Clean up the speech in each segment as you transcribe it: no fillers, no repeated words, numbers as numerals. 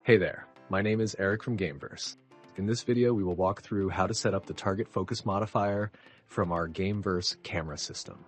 Hey there, my name is Eric from Gameverse. In this video, we will walk through how to set up the target focus modifier from our Gameverse camera system.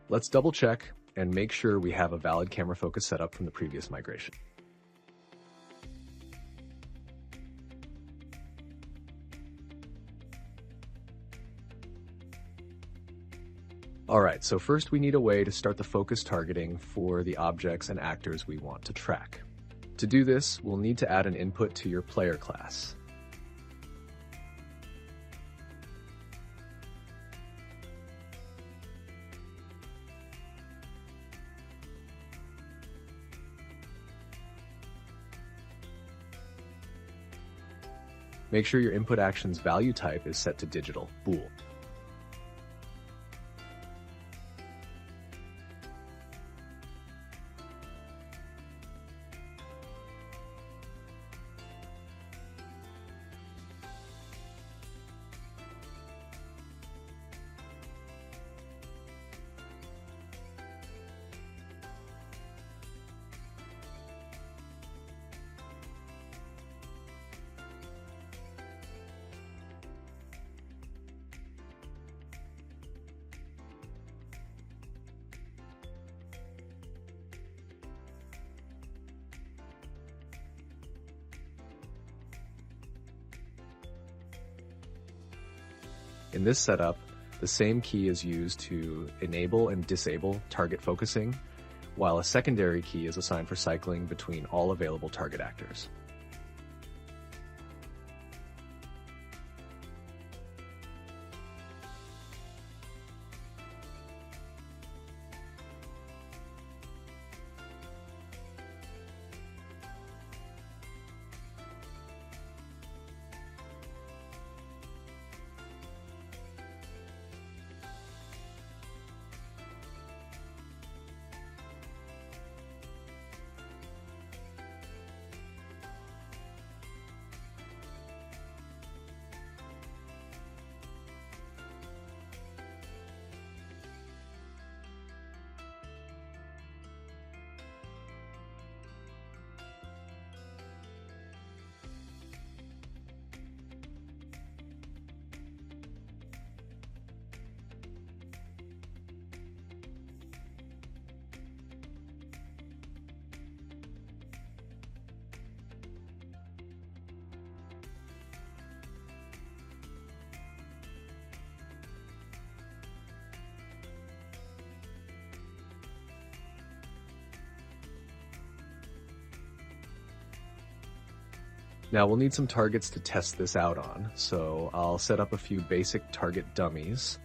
Let's double check and make sure we have a valid camera focus setup from the previous migration. Alright, so first we need a way to start the focus targeting for the objects and actors we want to track. To do this, we'll need to add an input to your player class. Make sure your input action's value type is set to digital, bool. In this setup, the same key is used to enable and disable target focusing, while a secondary key is assigned for cycling between all available target actors. Now we'll need some targets to test this out on, so I'll set up a few basic target dummies.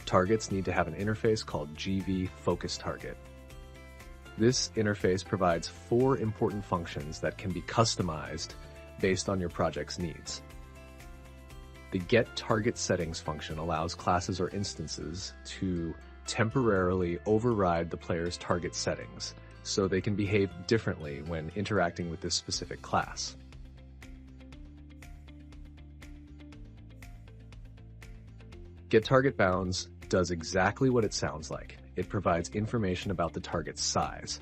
Targets need to have an interface called GV Focus Target. This interface provides 4 important functions that can be customized based on your project's needs. The Get Target Settings function allows classes or instances to temporarily override the player's target settings, so they can behave differently when interacting with this specific class. Get Target Bounds does exactly what it sounds like. It provides information about the target's size.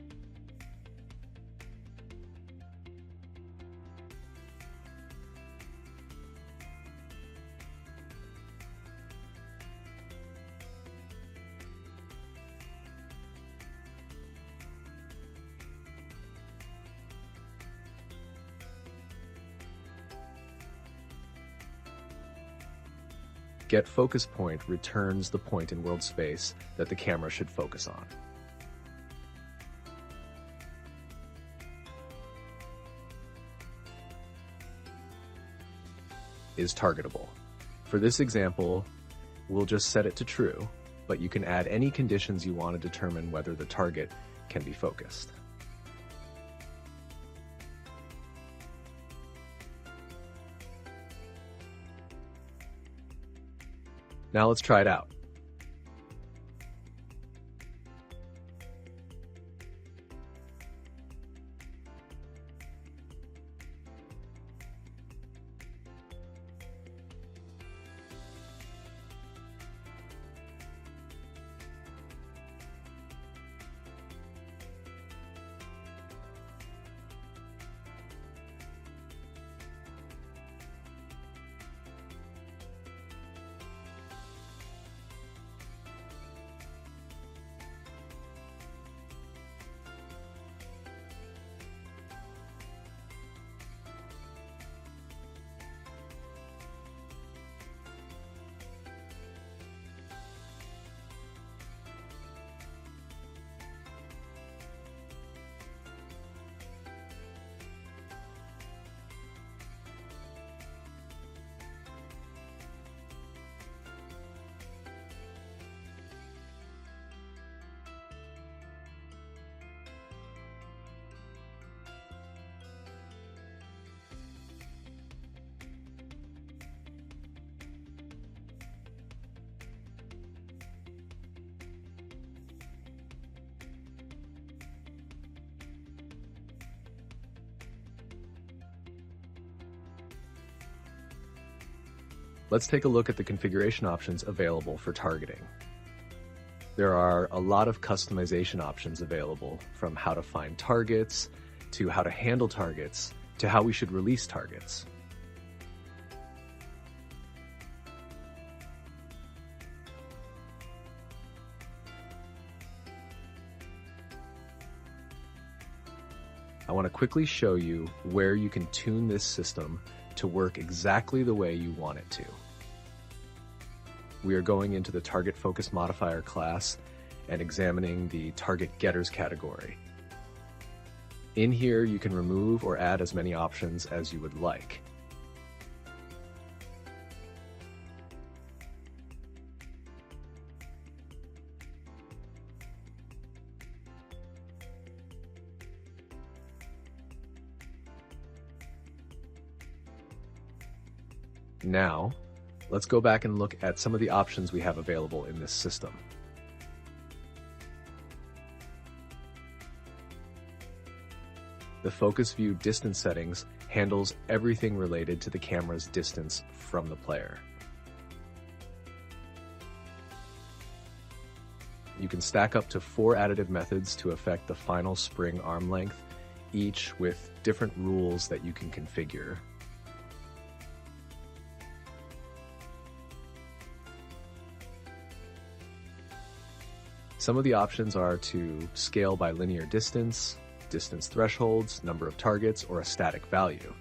Get Focus Point returns the point in world space that the camera should focus on. Is targetable. For this example, we'll just set it to true, but you can add any conditions you want to determine whether the target can be focused. Now let's try it out. Let's take a look at the configuration options available for targeting. There are a lot of customization options available, from how to find targets, to how to handle targets, to how we should release targets. I want to quickly show you where you can tune this system to work exactly the way you want it to. We are going into the Target Focus Modifier class and examining the Target Getters category. In here, you can remove or add as many options as you would like. Now, let's go back and look at some of the options we have available in this system. The Focus View distance settings handles everything related to the camera's distance from the player. You can stack up to 4 additive methods to affect the final spring arm length, each with different rules that you can configure. Some of the options are to scale by linear distance, distance thresholds, number of targets, or a static value.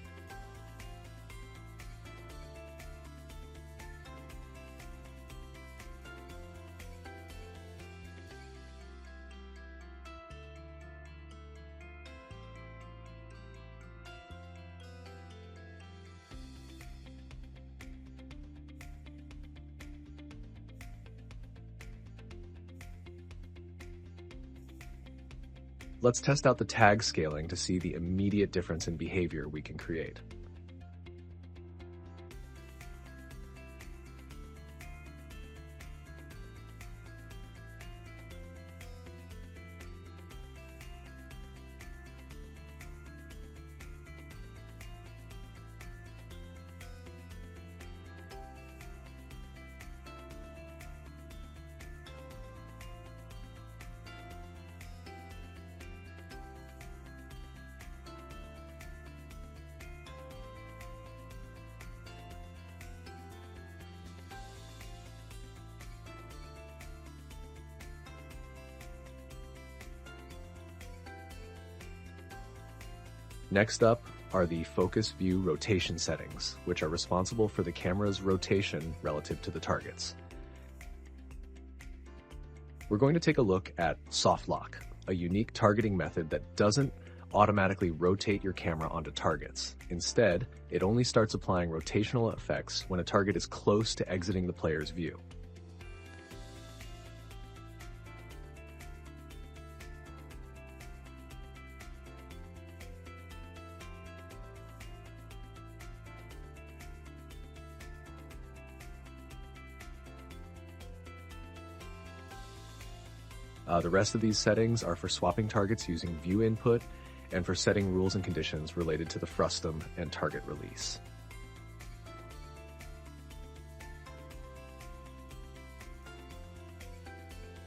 Let's test out the tag scaling to see the immediate difference in behavior we can create. Next up are the focus view rotation settings, which are responsible for the camera's rotation relative to the targets. We're going to take a look at soft lock, a unique targeting method that doesn't automatically rotate your camera onto targets. Instead, it only starts applying rotational effects when a target is close to exiting the player's view. The rest of these settings are for swapping targets using view input and for setting rules and conditions related to the frustum and target release.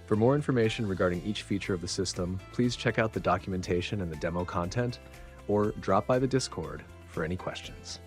For more information regarding each feature of the system, please check out the documentation and the demo content, or drop by the Discord for any questions.